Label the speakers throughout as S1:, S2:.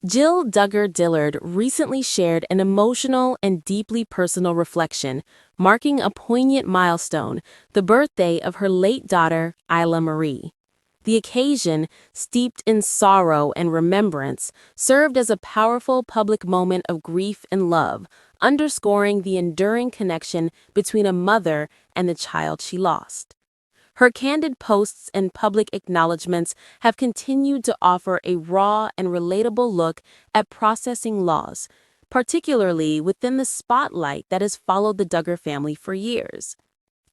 S1: Jill Duggar Dillard recently shared an emotional and deeply personal reflection, marking a poignant milestone, the birthday of her late daughter, Isla Marie. The occasion, steeped in sorrow and remembrance, served as a powerful public moment of grief and love, underscoring the enduring connection between a mother and the child she lost. Her candid posts and public acknowledgments have continued to offer a raw and relatable look at processing loss, particularly within the spotlight that has followed the Duggar family for years.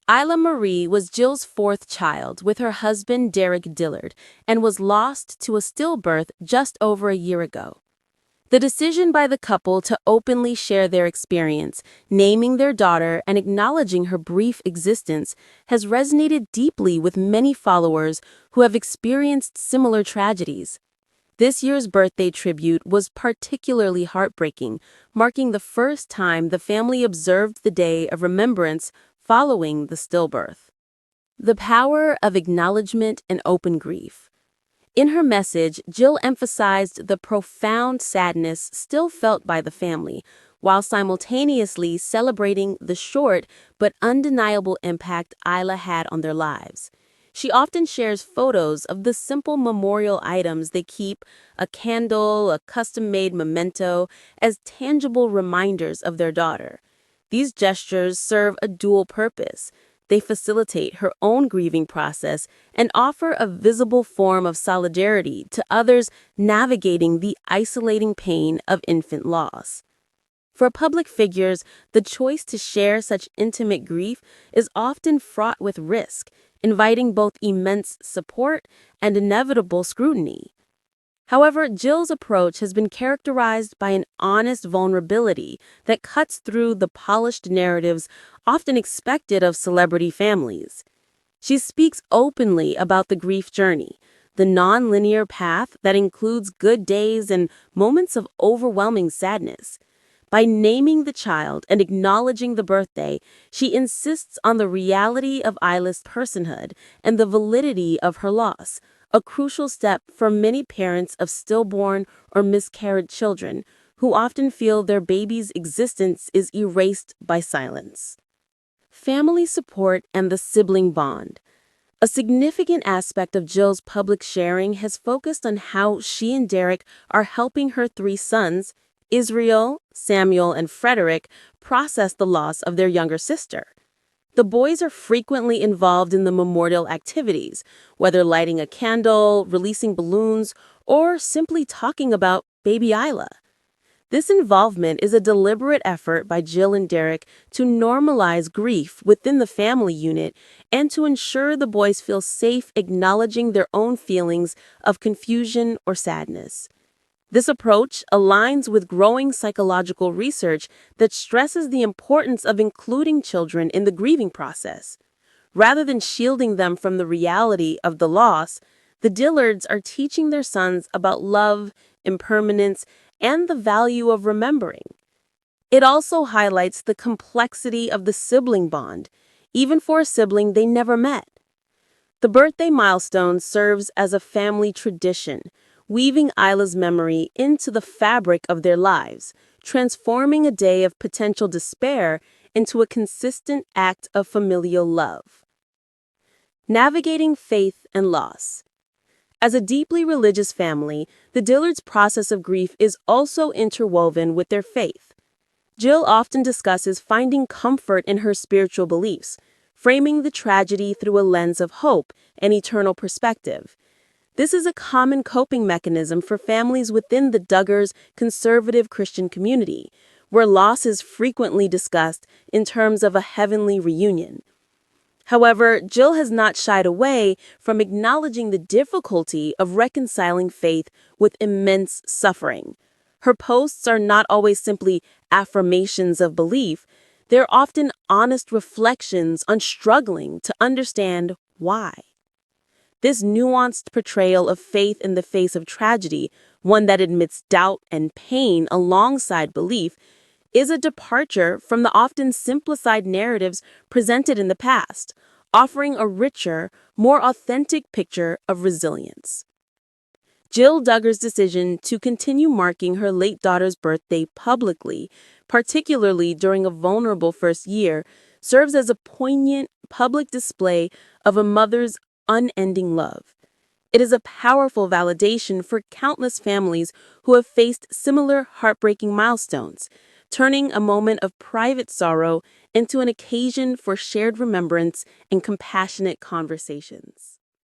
S1: Isla Marie was Jill's fourth child with her husband Derek Dillard and was lost to a stillbirth just over a year ago. The decision by the couple to openly share their experience, naming their daughter and acknowledging her brief existence, has resonated deeply with many followers who have experienced similar tragedies. This year's birthday tribute was particularly heartbreaking, marking the first time the family observed the day of remembrance following the stillbirth. The power of acknowledgement and open grief. In her message, Jill emphasized the profound sadness still felt by the family, while simultaneously celebrating the short but undeniable impact Isla had on their lives. She often shares photos of the simple memorial items they keep, a candle, a custom-made memento, as tangible reminders of their daughter. These gestures serve a dual purpose. They facilitate her own grieving process and offer a visible form of solidarity to others navigating the isolating pain of infant loss. For public figures, the choice to share such intimate grief is often fraught with risk, inviting both immense support and inevitable scrutiny. However, Jill's approach has been characterized by an honest vulnerability that cuts through the polished narratives often expected of celebrity families. She speaks openly about the grief journey, the non-linear path that includes good days and moments of overwhelming sadness. By naming the child and acknowledging the birthday, she insists on the reality of Isla's personhood and the validity of her loss, a crucial step for many parents of stillborn or miscarried children who often feel their baby's existence is erased by silence. Family support and the sibling bond. A significant aspect of Jill's public sharing has focused on how she and Derek are helping her three sons, Israel, Samuel, and Frederick, process the loss of their younger sister. The boys are frequently involved in the memorial activities, whether lighting a candle, releasing balloons, or simply talking about baby Isla. This involvement is a deliberate effort by Jill and Derek to normalize grief within the family unit and to ensure the boys feel safe acknowledging their own feelings of confusion or sadness. This approach aligns with growing psychological research that stresses the importance of including children in the grieving process. Rather than shielding them from the reality of the loss, the Dillards are teaching their sons about love, impermanence, and the value of remembering. It also highlights the complexity of the sibling bond, even for a sibling they never met. The birthday milestone serves as a family tradition, weaving Isla's memory into the fabric of their lives, transforming a day of potential despair into a consistent act of familial love. Navigating faith and loss. As a deeply religious family, the Dillards' process of grief is also interwoven with their faith. Jill often discusses finding comfort in her spiritual beliefs, framing the tragedy through a lens of hope and eternal perspective. This is a common coping mechanism for families within the Duggars' conservative Christian community, where loss is frequently discussed in terms of a heavenly reunion. However, Jill has not shied away from acknowledging the difficulty of reconciling faith with immense suffering. Her posts are not always simply affirmations of belief, they're often honest reflections on struggling to understand why. This nuanced portrayal of faith in the face of tragedy, one that admits doubt and pain alongside belief, is a departure from the often simplified narratives presented in the past, offering a richer, more authentic picture of resilience. Jill Duggar's decision to continue marking her late daughter's birthday publicly, particularly during a vulnerable first year, serves as a poignant public display of a mother's unending love. It is a powerful validation for countless families who have faced similar heartbreaking milestones, turning a moment of private sorrow into an occasion for shared remembrance and compassionate conversations.